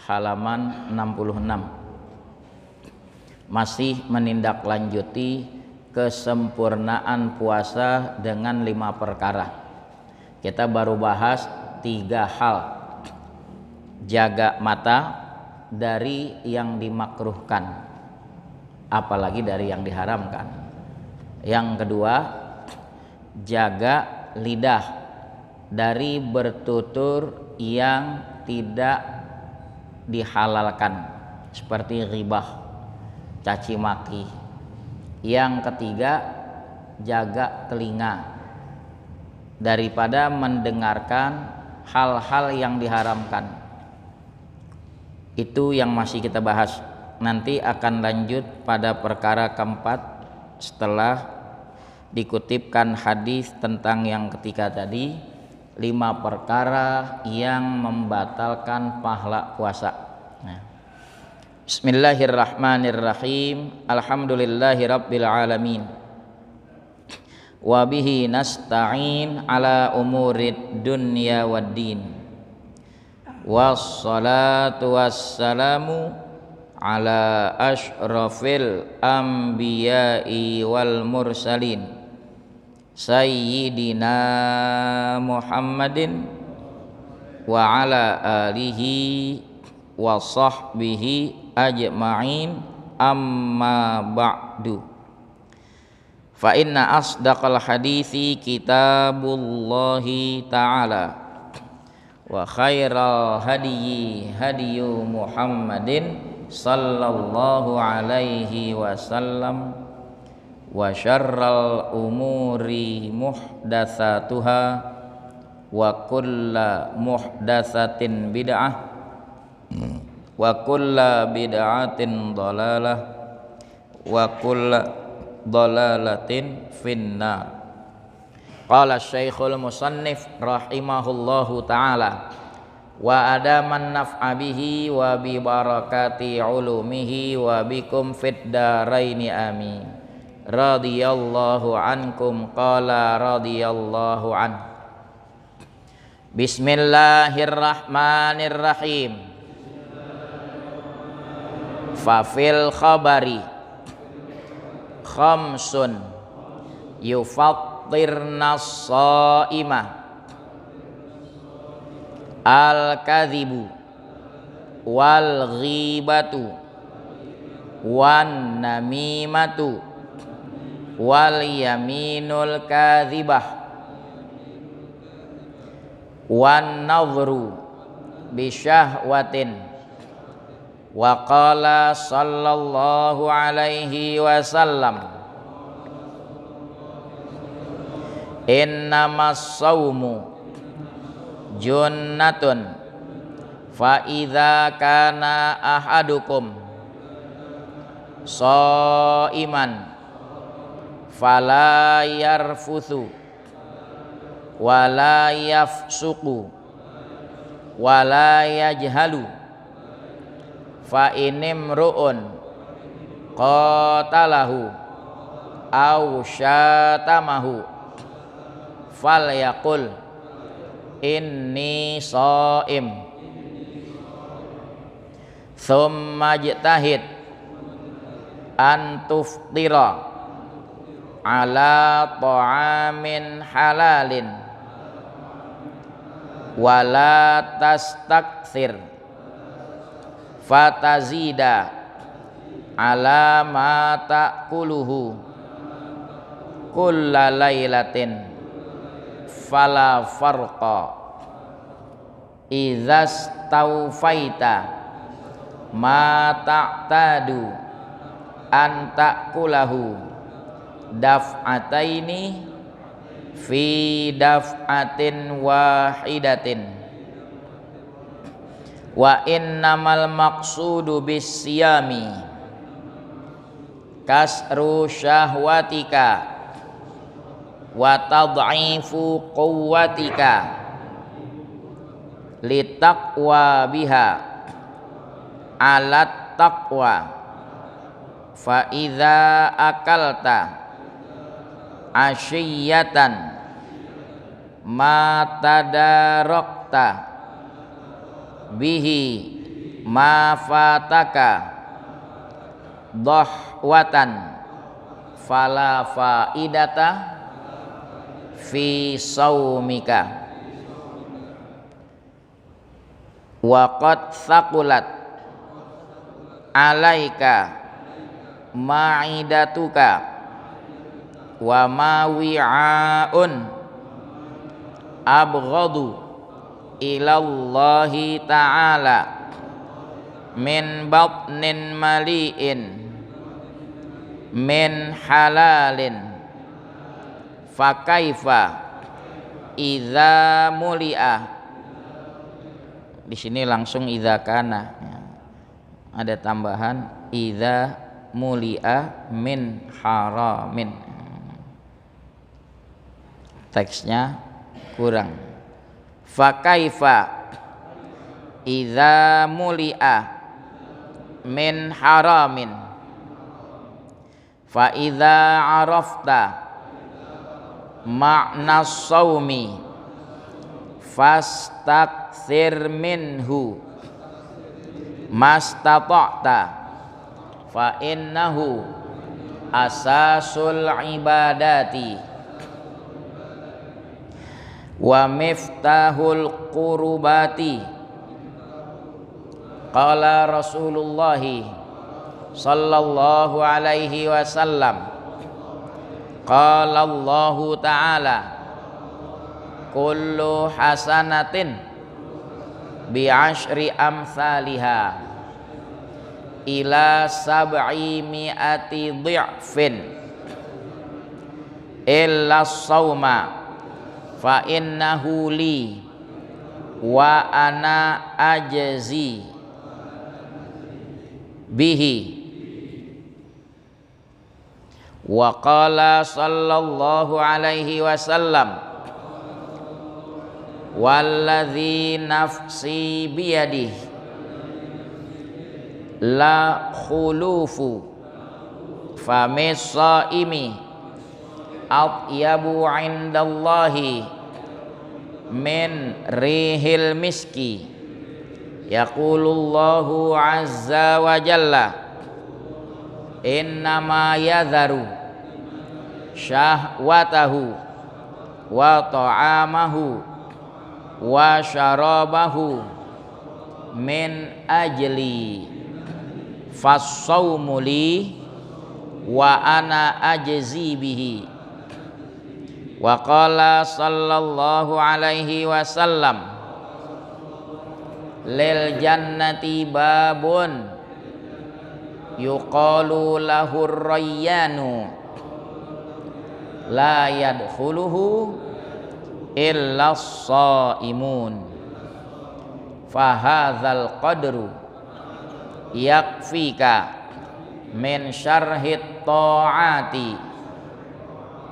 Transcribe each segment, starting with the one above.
halaman 66. Masih menindaklanjuti kesempurnaan puasa dengan 5 perkara. Kita baru bahas 3 hal. Jaga mata dari yang dimakruhkan, apalagi dari yang diharamkan. Yang kedua, jaga lidah dari bertutur yang tidak dihalalkan, seperti ghibah, caci maki. Yang ketiga, jaga telinga daripada mendengarkan hal-hal yang diharamkan. Itu yang masih kita bahas. Nanti akan lanjut pada perkara keempat setelah dikutipkan hadis tentang yang ketiga tadi, 5 perkara yang membatalkan pahala puasa. Bismillahirrahmanirrahim. Alhamdulillahirabbil alamin. Wa bihi nasta'in ala umurid dunya waddin. Wassalatu wassalamu ala asyrafil anbiya'i wal mursalin sayyidina Muhammadin wa ala alihi wa sahbihi ajma'in, amma ba'du. Fa inna asdaqal hadithi kitabullahi ta'ala wa khairal hadyi hadyu Muhammadin sallallahu alaihi wasallam wa syarral umuri muhdatsatuha wa kulla muhdatsatin bid'ah wa kulla bid'atin dhalalah wa kulla dhalalatin finnar. Qala Syekhul Musannif rahimahullahu ta'ala wa adaman naf'a bihi wa bi barakati ulumihi wa bikum fid daraini amin. Radhiyallahu ankum. Qala radhiyallahu an. Bismillahirrahmanirrahim. Fafil khabari khamsun yufattirna shaimah al-kadhibu wal ghibatu wan namimatu wal yaminul kadhibah wan nadhru bisyahwatin. Wa qala sallallahu alaihi wasallam innamas saumu junnatun fa idza kana ahadukum shaiman fala yarfuthu wala yafsuqu wala yajhalu fa inimru'un qatalahu aw syatamahu falyaqul inni shaim thumma jtahid an tuftira ala ta'amin halalin wala tastakthir fatazida ala ma ta'kuluhu kulla lailatin fala farqa idzas taufaita ma ta'tadu an ta'kulahu daf'ataini fi daf'atin wahidatin. Wa innamal maqsudu bisyami kasru syahwatika wa tad'ifu quwwatika litaqwa biha alat taqwa fa idza akalta asyiyatan ma tadarakta bihi ma fataka dhahwatan fala faidata fi saumika wa qad thaqulat alaika ma'idatuka wa ma wi'aun abghadu ilallahi ta'ala min batnin mali'in min halalin fakaifa idza muli'a. Di sini langsung idza kana, ada tambahan idza muli'a min haramin, teksnya kurang. Fakaifa idza muli'a min haramin fa idza arafta ma'na saumi fastakthir minhu mastata'ta fa innahu asasul ibadati wa miftahul qurubati. Qala Rasulullah sallallahu alaihi wasallam, qala Allah ta'ala kullu hasanatin bi ashri amsalha ila sab'i mi'ati dhi'fin illa sauma fa innahu li wa ana ajzi bihi. Wa qala sallallahu alaihi wasallam walladzi nafsi biyadihi la khulufu famis saimi atyabu indallahi min rihil miski. Yaqulullahu azza wa jalla innama yadharu syahwatahu wa ta'amahu wa syarabahu min ajli fassawmu li wa ana ajzi bihi. Wa qala sallallahu alaihi wasallam lil jannati babun yuqalu lahur rayyanu la yadkhuluhu illa shaimun fahadzal qadru yakfika min syarhit ta'ati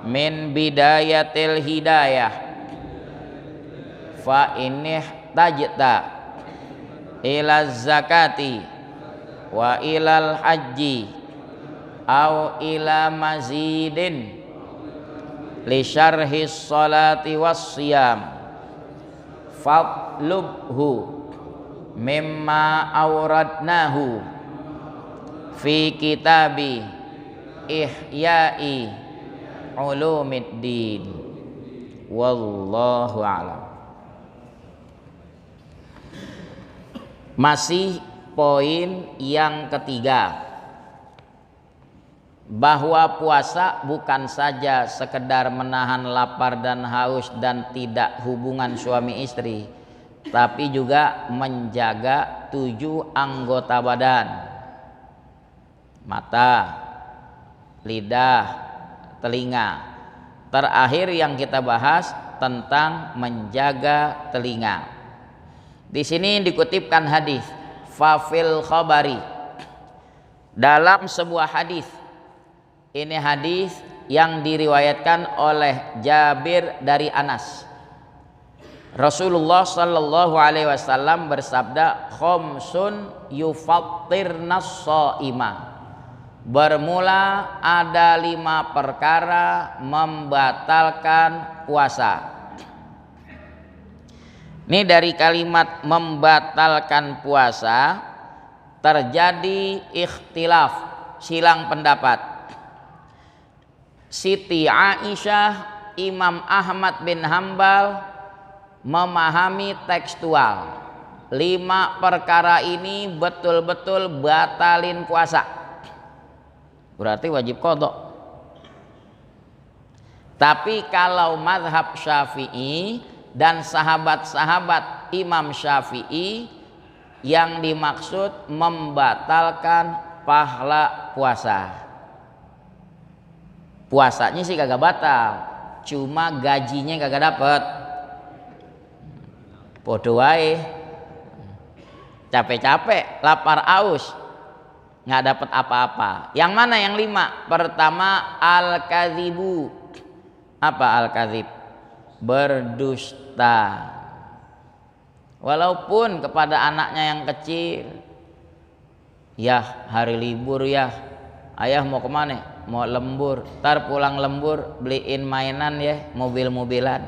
min bidayatil hidayah fa inih tajta ila zakati wa ilal haji au ila mazidin li syarhis salati was siyam fatlubhu mimma awradnahu fi kitabi ihya'i ulumiddin. Wallahu a'lam. Masih poin yang ketiga, bahwa puasa bukan saja sekedar menahan lapar dan haus dan tidak hubungan suami istri, tapi juga menjaga 7 anggota badan: mata, lidah, telinga. Terakhir yang kita bahas tentang menjaga telinga. Di sini dikutipkan hadis fafil khabari, dalam sebuah hadis. Ini hadis yang diriwayatkan oleh Jabir dari Anas. Rasulullah sallallahu alaihi wasallam bersabda, khamsun yufattirnas shaima. Bermula ada 5 perkara membatalkan puasa. Ini dari kalimat membatalkan puasa terjadi ikhtilaf, silang pendapat. Siti Aisyah, Imam Ahmad bin Hambal memahami tekstual. 5 perkara ini betul-betul batalin puasa, berarti wajib qadha. Tapi kalau mazhab Syafi'i dan sahabat-sahabat Imam Syafi'i, yang dimaksud membatalkan pahala puasa. Puasanya sih kagak batal, cuma gajinya kagak dapet. Podo wae, capek-capek, lapar aus, nggak dapet apa-apa. Yang mana yang 5? Pertama, al-kadzibu. Apa al-kadzib? Berdusta. Walaupun kepada anaknya yang kecil, ya hari libur ya, ayah mau kemana? Mau lembur, ntar pulang lembur beliin mainan ya, mobil-mobilan.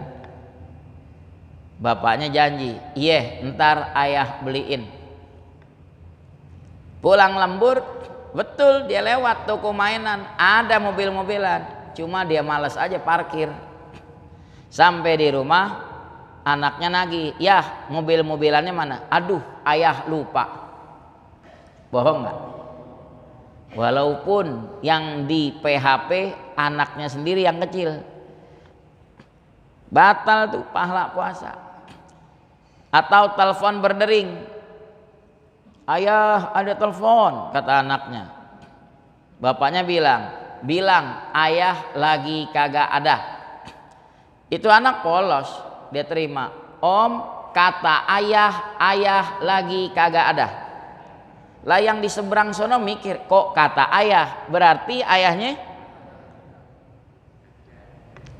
Bapaknya janji, iya ntar ayah beliin. Pulang lembur, betul dia lewat toko mainan, ada mobil-mobilan, cuma dia malas aja parkir. Sampai di rumah, anaknya nagih, ya mobil-mobilannya mana? Aduh, ayah lupa. Bohong nggak? Walaupun yang di PHP anaknya sendiri yang kecil, batal tuh pahala puasa. Atau telepon berdering, ayah ada telepon, kata anaknya. Bapaknya bilang ayah lagi kagak ada. Itu anak polos, dia terima. Om, kata ayah lagi kagak ada. Lah yang di seberang sono mikir, kok kata ayah, berarti ayahnya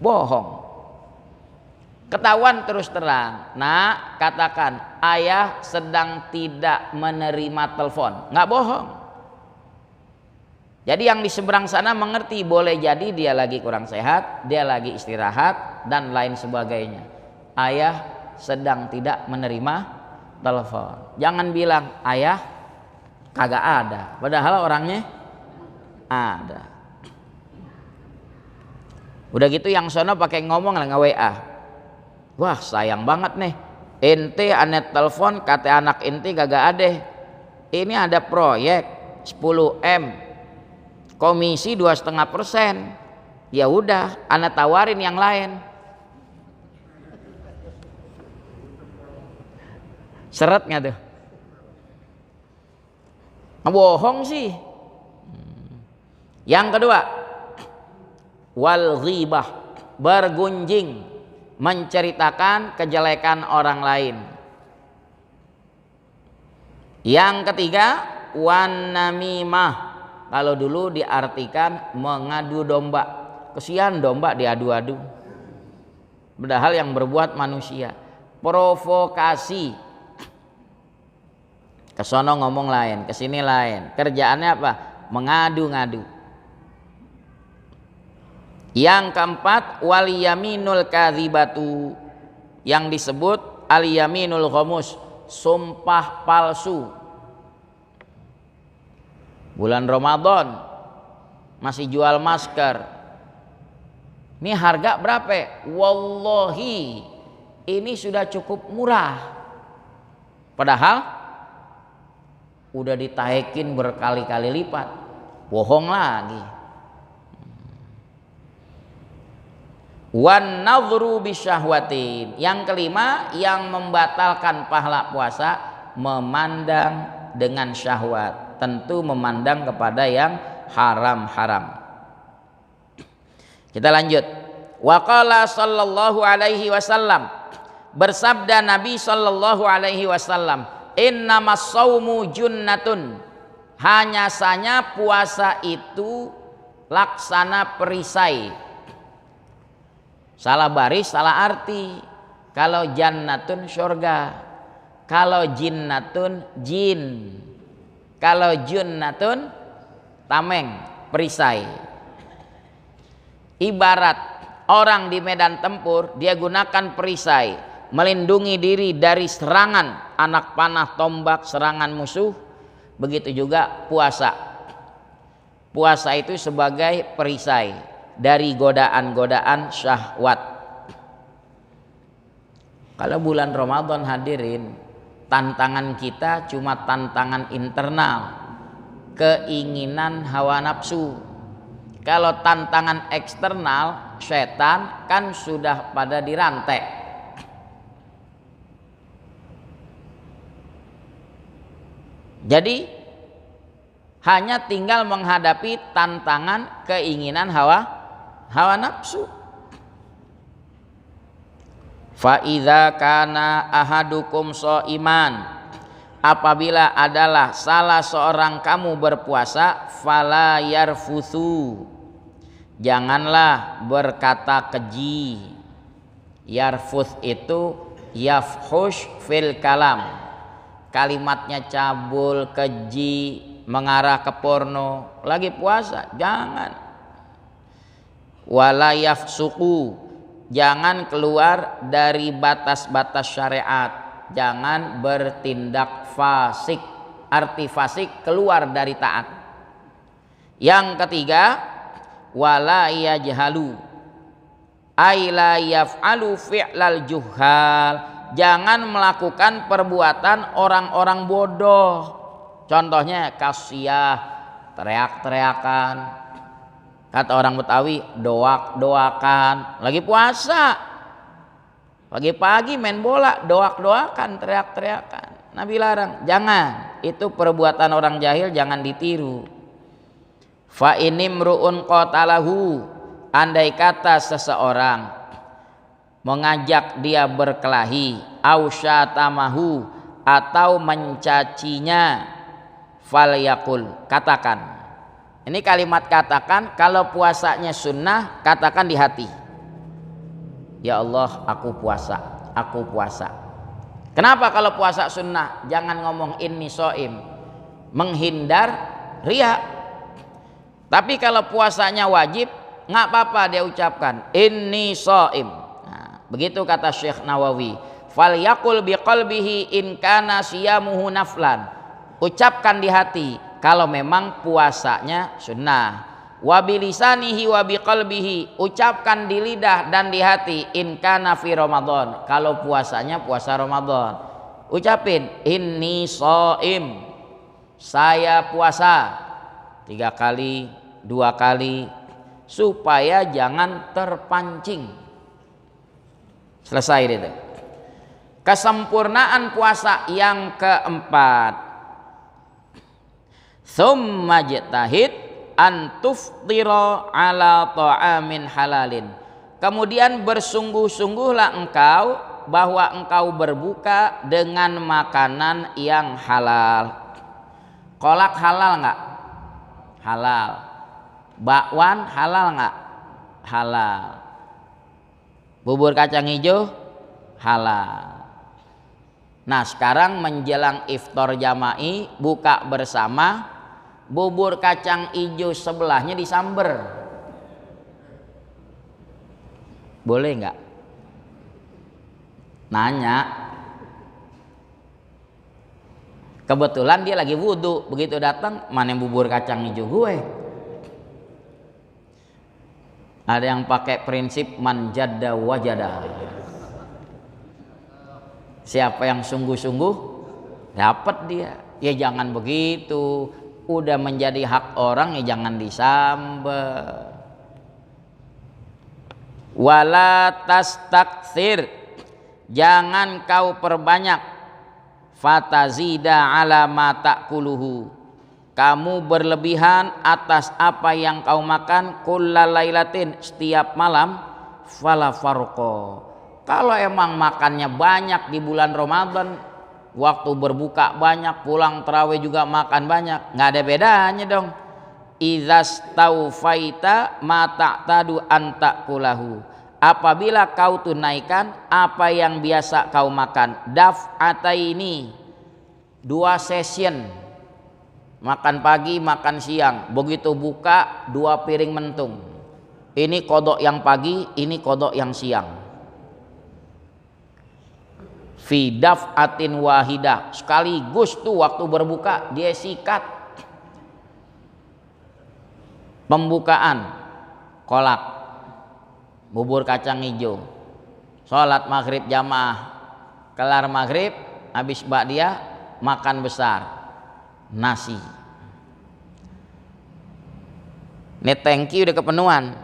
bohong. Ketahuan terus terang. Nah, katakan ayah sedang tidak menerima telepon, nggak bohong. Jadi yang di seberang sana mengerti, boleh jadi dia lagi kurang sehat, dia lagi istirahat dan lain sebagainya. Ayah sedang tidak menerima telepon. Jangan bilang ayah kagak ada, padahal orangnya ada. Udah gitu yang sono pakai ngomong lah nge-WA. Wah sayang banget nih, ente ane telepon kata anak ente kagak ada. Ini ada proyek 10M, komisi 2,5%. Ya udah, ane tawarin yang lain. Seret nggak tuh? Bohong sih. Yang kedua, wal ghibah, bergunjing, menceritakan kejelekan orang lain. Yang ketiga, wan namimah, kalau dulu diartikan mengadu domba. Kesian domba diadu-adu, padahal yang berbuat manusia. Provokasi, kesono ngomong lain, kesini lain, kerjaannya apa? Mengadu-ngadu. Yang keempat, wal yaminul kadzibatu, yang disebut al yaminul ghamus, sumpah palsu. Bulan Ramadan masih jual masker, ini harga berapa? Wallahi ini sudah cukup murah, padahal udah ditaekin berkali-kali lipat. Bohong lagi. Wan nadhru bisyahwatin, yang kelima yang membatalkan pahala puasa, memandang dengan syahwat, tentu memandang kepada yang haram-haram. Kita lanjut. Wa qala sallallahu alaihi wasallam, bersabda Nabi sallallahu alaihi wasallam, innamas saumu junnatun, hanya saja puasa itu laksana perisai. Salah baris, salah arti. Kalau jannatun surga, kalau jinnatun jin, kalau junnatun tameng, perisai. Ibarat orang di medan tempur, dia gunakan perisai melindungi diri dari serangan anak panah, tombak, serangan musuh. Begitu juga puasa. Puasa itu sebagai perisai dari godaan-godaan syahwat. Kalau bulan Ramadan hadirin, tantangan kita cuma tantangan internal, keinginan hawa nafsu. Kalau tantangan eksternal, setan kan sudah pada dirantai. Jadi hanya tinggal menghadapi tantangan keinginan hawa nafsu. Fa idza kana ahadukum shaiman, apabila adalah salah seorang kamu berpuasa, fala yarfuthu, janganlah berkata keji. Yarfuth itu yafhush fil kalam, kalimatnya cabul, keji, mengarah ke porno. Lagi puasa jangan. Wala yafsuqu, jangan keluar dari batas-batas syariat, jangan bertindak fasik. Arti fasik keluar dari taat. Yang ketiga, wala yajhalu, ay la yaf'alu fi'lal juhal, jangan melakukan perbuatan orang-orang bodoh. Contohnya kasiyah, teriak-teriakan. Kata orang Betawi, doak-doakan. Lagi puasa, pagi-pagi main bola, doak-doakan, teriak-teriakan. Nabi larang, jangan. Itu perbuatan orang jahil, jangan ditiru. Fa inimru'un qatalahu, andai kata seseorang mengajak dia berkelahi, au syatamahu, atau mencacinya, falyaqul, katakan. Ini kalimat katakan, kalau puasanya sunnah, katakan di hati. Ya Allah, aku puasa, aku puasa. Kenapa kalau puasa sunnah jangan ngomong inni shaim? Menghindar riya. Tapi kalau puasanya wajib, nggak apa-apa dia ucapkan inni shaim. Nah, begitu kata Syekh Nawawi. Falyaqul biqalbihi in kana siyamuhu naflan. Ucapkan di hati kalau memang puasanya sunnah. Wa bilisanihi wa biqalbihi, ucapkan di lidah dan di hati in kana fi Ramadan, kalau puasanya puasa Ramadan. Ucapin inni shaim, saya puasa 3 kali, 2 kali, supaya jangan terpancing. Selesai itu. Kesempurnaan puasa yang keempat, tsumma jtahid an tuftira ala ta'amin halalin, kemudian bersungguh-sungguhlah engkau bahwa engkau berbuka dengan makanan yang halal. Kolak halal nggak? Halal. Bakwan halal nggak? Halal. Bubur kacang hijau halal. Nah sekarang menjelang iftar jama'i, buka bersama, bubur kacang hijau sebelahnya disamber, boleh nggak? Nanya. Kebetulan dia lagi wudhu, begitu datang, mana bubur kacang hijau gue? Ada yang pakai prinsip man jadda wajada, siapa yang sungguh-sungguh dapat dia. Ya jangan begitu, udah menjadi hak orang ya jangan disamber. Wala tastakthir, jangan kau perbanyak, fatazida ala ma ta'kuluhu, kamu berlebihan atas apa yang kau makan, kullalailatin, setiap malam, fala farqa. Kalau emang makannya banyak di bulan Ramadan, waktu berbuka banyak, pulang tarawih juga makan banyak, nggak ada bedanya dong. Idzas taufaita ma ta'tadu an ta'kulahu, apabila kau tunaikan apa yang biasa kau makan. Daf'ataini, 2 session, makan pagi makan siang, begitu buka 2 piring mentung. Ini kodok yang pagi, ini kodok yang siang. fi daf'atin wahidah, sekaligus tuh waktu berbuka dia sikat. Pembukaan kolak, bubur kacang hijau, sholat maghrib jamaah, kelar maghrib habis ba'diyah makan besar nasi. Ini tangki udah kepenuhan,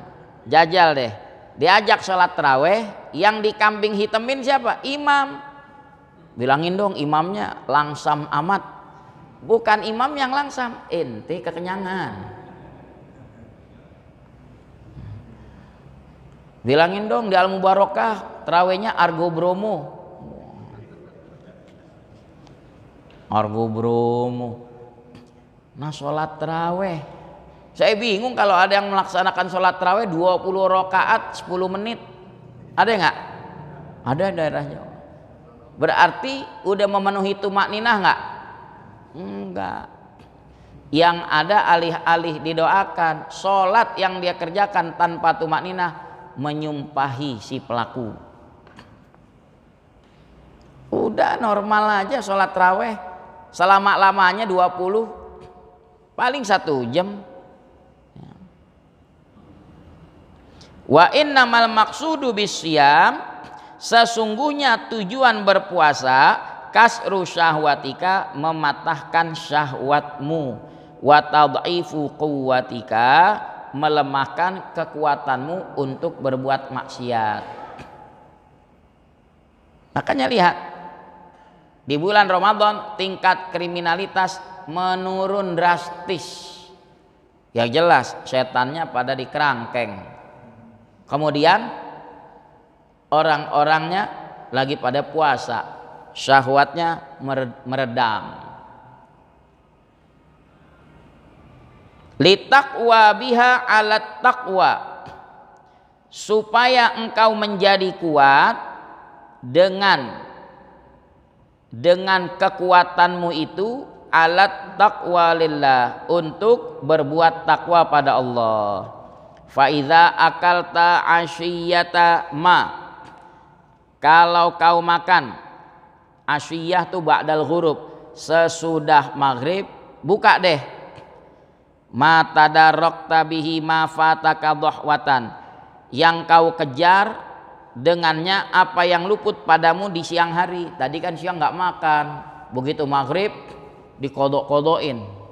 jajal deh, diajak sholat taraweh, yang di kambing hitamin siapa? Imam. Bilangin dong imamnya langsam amat. Bukan imam yang langsam, ente kekenyangan. Bilangin dong di Al-Mubarakah tarawehnya Argo Bromo. Argo Bromo. Nah sholat taraweh, saya bingung kalau ada yang melaksanakan sholat taraweh 20 rakaat 10 menit. Ada nggak? Ada daerahnya. Berarti udah memenuhi tumakninah nggak? Enggak. Yang ada alih-alih didoakan, sholat yang dia kerjakan tanpa tumakninah menyumpahi si pelaku. Udah normal aja sholat taraweh, selama-lamanya 20, paling 1 jam. Wa innamal maqsudu bisyam, sesungguhnya tujuan berpuasa kasru syahwatika, mematahkan syahwatmu, wa tad'ifu quwwatika, melemahkan kekuatanmu untuk berbuat maksiat. Makanya lihat di bulan Ramadan tingkat kriminalitas menurun drastis. Ya jelas setannya pada dikerangkeng. Kemudian orang-orangnya lagi pada puasa, syahwatnya meredam. Litaqwa biha alat taqwa, supaya engkau menjadi kuat dengan kekuatanmu itu alat taqwa lillah, untuk berbuat takwa pada Allah. Fa idza akalta asyiyata ma, kalau kau makan, asyiyah tuh ba'dal ghurub, sesudah maghrib, buka deh. Ma tadarrakta bihi ma fataka dhahwatan, yang kau kejar dengannya apa yang luput padamu di siang hari. Tadi kan siang nggak makan, begitu maghrib dikodok-kodokin.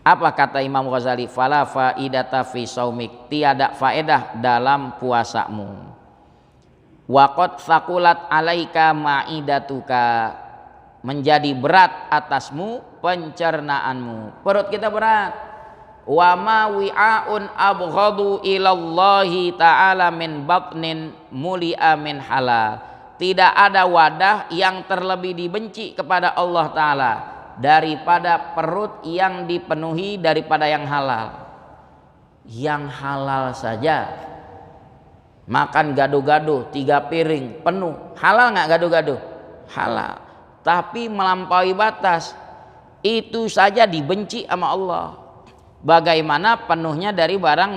Apa kata Imam Ghazali? Fala faidata fi saumik, tiada faedah dalam puasamu. Waqad thaqulat alaika ma'idatuka, menjadi berat atasmu pencernaanmu, perut kita berat. Wa ma wi'aun abghadu ilallahi ta'ala min batnin muli'a min halal, tidak ada wadah yang terlebih dibenci kepada Allah Ta'ala daripada perut yang dipenuhi daripada yang halal. Yang halal saja makan gado-gado 3 piring penuh, halal nggak gado-gado? Halal. Tapi melampaui batas itu saja dibenci sama Allah. Bagaimana penuhnya dari barang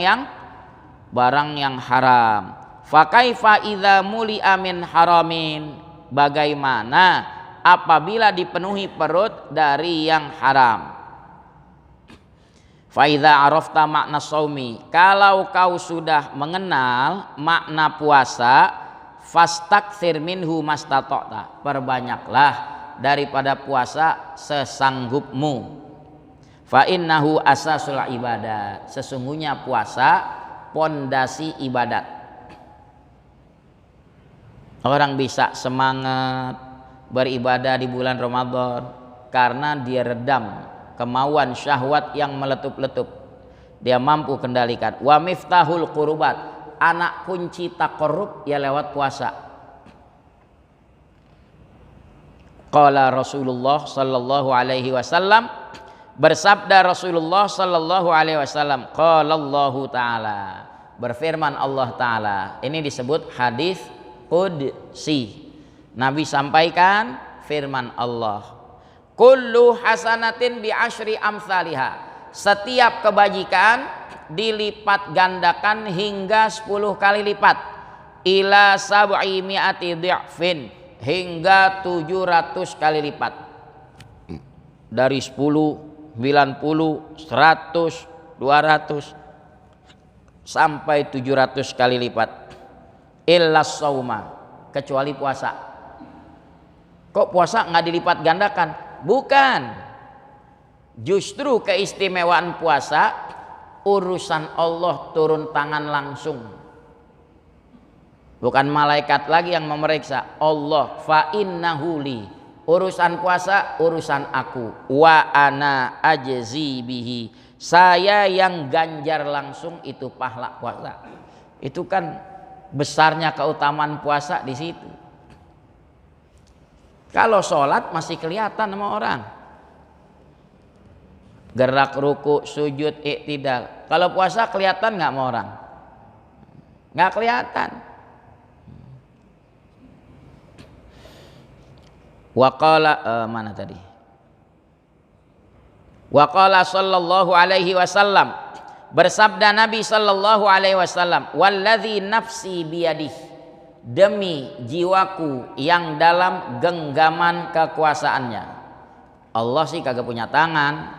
yang haram. Fa kaifa idza muli'a min haramin, bagaimana apabila dipenuhi perut dari yang haram. Fa idza arafta makna shaumi, kalau kau sudah mengenal makna puasa, fastakthir minhu mastata'ta, perbanyaklah daripada puasa sesanggupmu. Fa innahu asasul ibadat, sesungguhnya puasa pondasi ibadat. Orang bisa semangat beribadah di bulan Ramadan karena dia redam kemauan syahwat yang meletup-letup, dia mampu kendalikan. Wa miftahul qurubat, anak kunci taqarrub ya lewat puasa. Qala Rasulullah sallallahu alaihi wasallam, bersabda Rasulullah sallallahu alaihi wasallam, qala Allahu taala, berfirman Allah taala. Ini disebut hadis qudsi. Nabi sampaikan firman Allah, kullu hasanatin bi asyri amsalihha, setiap kebajikan dilipat gandakan hingga 10 kali lipat. ila sab'i mi'ati dhi'fin, hingga 700 kali lipat. Dari 10, 90, 100, 200 sampai 700 kali lipat. Illa sauma, kecuali puasa. Kok puasa nggak dilipat gandakan? Bukan. Justru keistimewaan puasa, urusan Allah turun tangan langsung. Bukan malaikat lagi yang memeriksa, Allah. Fa innahu li, urusan puasa urusan aku. Wa ana ajzi bihi, saya yang ganjar langsung itu pahala puasa. Itu kan besarnya keutamaan puasa di situ. Kalau sholat masih kelihatan sama orang, gerak ruku, sujud, iktidal. Kalau puasa kelihatan nggak sama orang? Nggak kelihatan. Waqala mana tadi? Waqala sallallahu alaihi wasallam, bersabda Nabi sallallahu alaihi wasallam, walladzi nafsi biyadihi, demi jiwaku yang dalam genggaman kekuasaannya. Allah sih kagak punya tangan,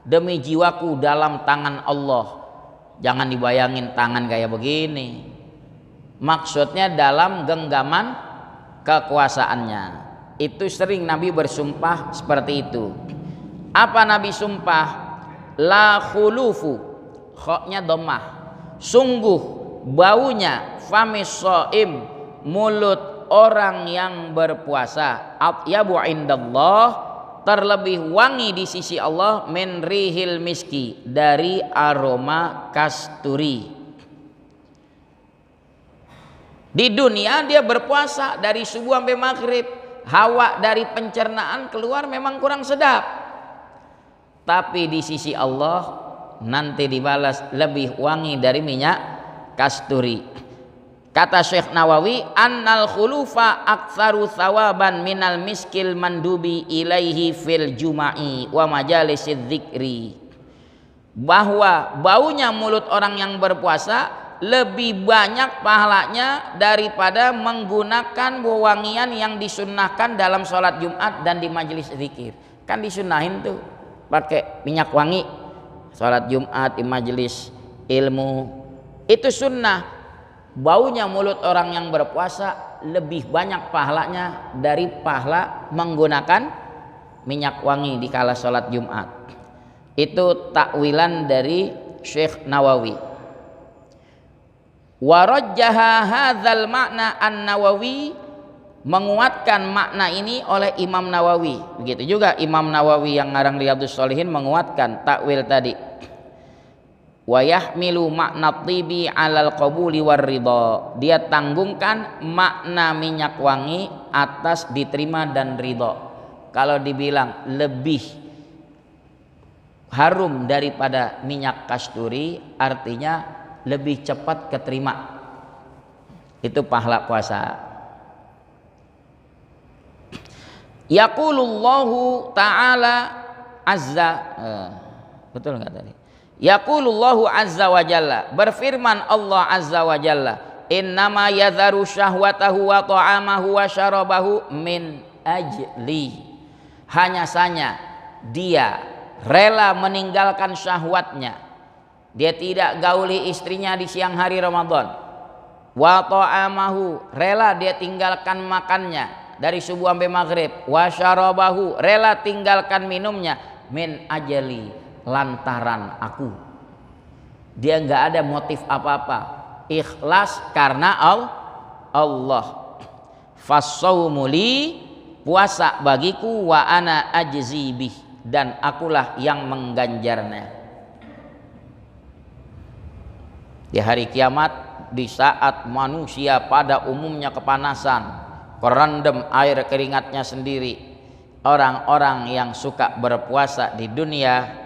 demi jiwaku dalam tangan Allah. Jangan dibayangin tangan kayak begini, maksudnya dalam genggaman kekuasaannya. Itu sering Nabi bersumpah seperti itu. Apa Nabi sumpah? La khulufu, khoknya dhammah, sungguh baunya famis shaim, mulut orang yang berpuasa, atyabu indallah, terlebih wangi di sisi Allah, min rihil miski, dari aroma kasturi. Di dunia dia berpuasa dari subuh sampai maghrib, hawa dari pencernaan keluar memang kurang sedap, tapi di sisi Allah nanti dibalas lebih wangi dari minyak kasturi. Kata Syekh Nawawi, annal khulufa aktsaru thawaban minal miskil mandubi ilaihi fil juma'i wa majalisidz dzikri, bahwa baunya mulut orang yang berpuasa lebih banyak pahalanya daripada menggunakan wewangian yang disunnahkan dalam sholat Jumat dan di majelis zikir. Kan disunnahin tuh pakai minyak wangi sholat Jumat di majelis ilmu, itu sunnah. Baunya mulut orang yang berpuasa lebih banyak pahalanya dari pahala menggunakan minyak wangi di kala sholat Jumat. Itu takwilan dari Syekh Nawawi. Warajjaha hadzal makna an-Nawawi, menguatkan makna ini oleh Imam Nawawi. Begitu juga Imam Nawawi yang ngarang Riyadhus Shalihin menguatkan takwil tadi. Wa yahmilu makna tibi 'alal qabuli war ridha, dia tanggungkan makna minyak wangi atas diterima dan ridha. Kalau dibilang lebih harum daripada minyak kasturi, artinya lebih cepat keterima. Itu pahala puasa. Yaqulullahu ta'ala azza, betul enggak tadi? Yaqulullahu azza wa jalla, berfirman Allah azza wa jalla, innama yadharu syahwatahu wa ta'amahu wa syarabahu min ajli, hanya saja dia rela meninggalkan syahwatnya, dia tidak gauli istrinya di siang hari Ramadan. Wa ta'amahu, rela dia tinggalkan makannya dari subuh sampai maghrib. Wa syarabahu, rela tinggalkan minumnya. Min ajali, lantaran aku. Dia nggak ada motif apa-apa, ikhlas karena Allah. Fasaumu li, puasa bagiku, wa ana ajzi bih, dan akulah yang mengganjarnya. Di hari kiamat, di saat manusia pada umumnya kepanasan, kerendam air keringatnya sendiri, orang-orang yang suka berpuasa di dunia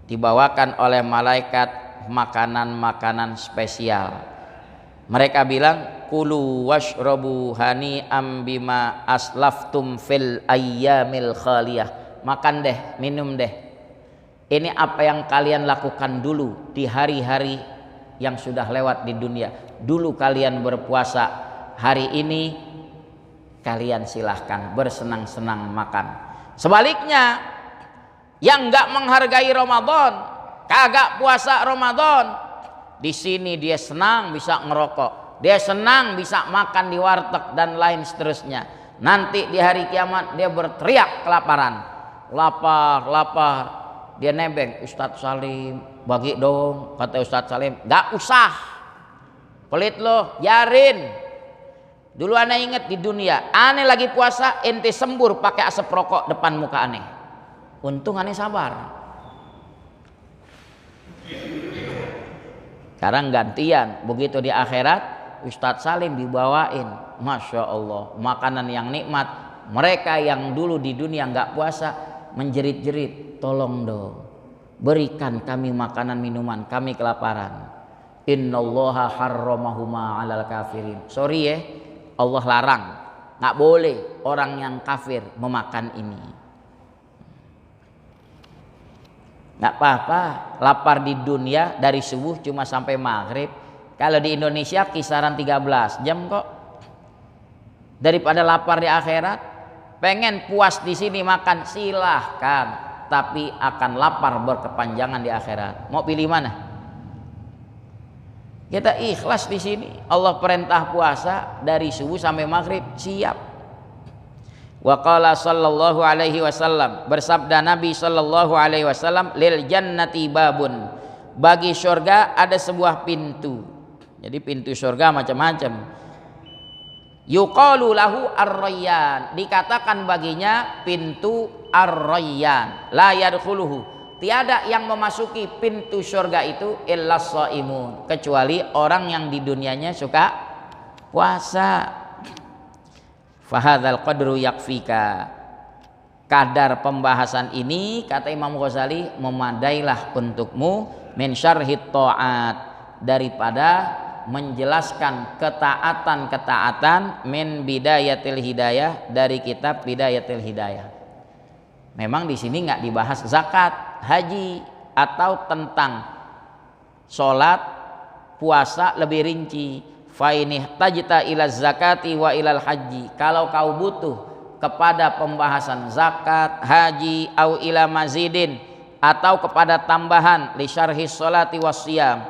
dibawakan oleh malaikat makanan-makanan spesial. Mereka bilang, kulu washrabu hani'am bima aslaftum fil ayyamil khaliyah, makan deh, minum deh, ini apa yang kalian lakukan dulu di hari-hari yang sudah lewat di dunia. Dulu kalian berpuasa, hari ini kalian silahkan bersenang-senang makan. Sebaliknya, yang nggak menghargai Ramadan, kagak puasa Ramadan, di sini dia senang bisa ngerokok, dia senang bisa makan di warteg dan lain seterusnya. Nanti di hari kiamat dia berteriak kelaparan, lapar, dia nebeng, Ustadz Salim bagi dong, kata Ustadz Salim, nggak usah, pelit loh, biarin. Dulu aneh inget di dunia, aneh lagi puasa, ente sembur pakai asap rokok depan muka aneh. Untung aneh sabar. Sekarang gantian, begitu di akhirat Ustadz Salim dibawain, Masya Allah, makanan yang nikmat. Mereka yang dulu di dunia nggak puasa menjerit-jerit, tolong dong, berikan kami makanan minuman, kami kelaparan. Innallaha harramahuma 'alal kafirin. Sorry ya, Allah larang, nggak boleh orang yang kafir memakan ini. Nggak apa-apa, lapar di dunia dari subuh cuma sampai maghrib. Kalau di Indonesia kisaran 13 jam kok. Daripada lapar di akhirat, pengen puas di sini makan silahkan, tapi akan lapar berkepanjangan di akhirat. Mau pilih mana? Kita ikhlas di sini. Allah perintah puasa dari subuh sampai maghrib, siap. Wa qala sallallahu alaihi wasallam, bersabda Nabi sallallahu alaihi wasallam, lil jannati babun, bagi surga ada sebuah pintu. Jadi pintu surga macam-macam. Yuqalu lahu ar-rayyan, dikatakan baginya pintu ar-rayyan, la yadkhuluhu, tiada yang memasuki pintu surga itu illa shaimun, kecuali orang yang di dunianya suka puasa. Fahadzal qadru yakfika, kadar pembahasan ini kata Imam Ghazali memadailah untukmu min syarhit ta'at, daripada menjelaskan ketaatan-ketaatan min bidayatil hidayah, dari kitab Bidayatil Hidayah. Memang di sini nggak dibahas zakat, haji atau tentang sholat, puasa lebih rinci. Fa in ihtajta ila zakati wa ilal haji, kalau kau butuh kepada pembahasan zakat, haji, au ila mazidin, atau kepada tambahan li syarhi sholati wassiyam,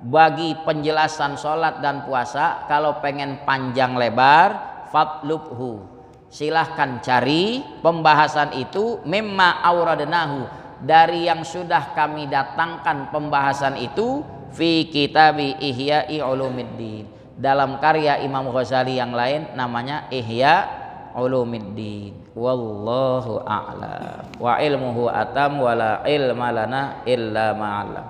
bagi penjelasan sholat dan puasa, kalau pengen panjang lebar, fatlubhu, silahkan cari pembahasan itu, mimma auradnahu, dari yang sudah kami datangkan pembahasan itu, fi kitabi Ihya'i Ulumiddin, dalam karya Imam Ghazali yang lain namanya Ihya Ulumiddin. Wallahu a'lam wa ilmuhu atam wa la ilma lana illa ma'alam.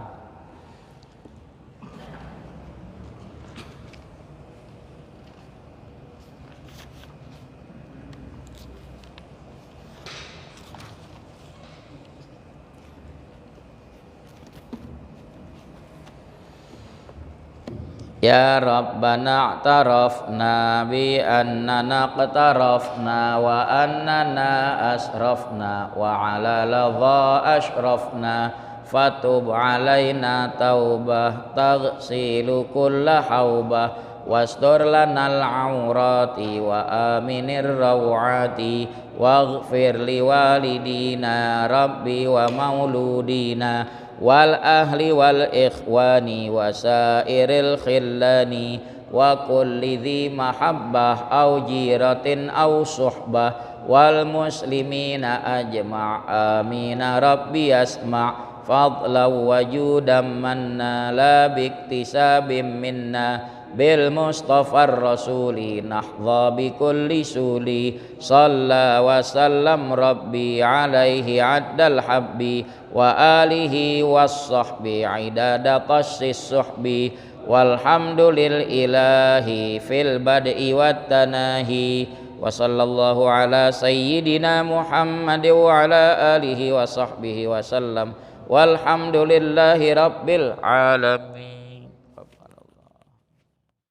Ya Rabbana a'tarafna bi annana qtarafna wa annana asrafna wa ala ladha ashrafna fatub alaina taubah taghsilu kulla haubah wastur lanal aurati wa aminir rawati waghfir liwalidina rabbi wa mauludina wal ahli wal ikhwani wa sairil khillani wa kulli dhi mahabbah au jiratin au suhbah wal muslimina ajma' amina rabbi asma' fadlan wa judam manna la biktisabim minna bil mustafa rasuli nahdha bi kulli suli salla wa sallam rabbi alaihi addal habbi wa alihi was sahbi idada qassis suhbi walhamdulil ilahi fil bad'i wat tanahi wa sallallahu ala sayyidina Muhammad wa ala alihi wa sahbihi wa sallam walhamdulillahi rabbil alamin.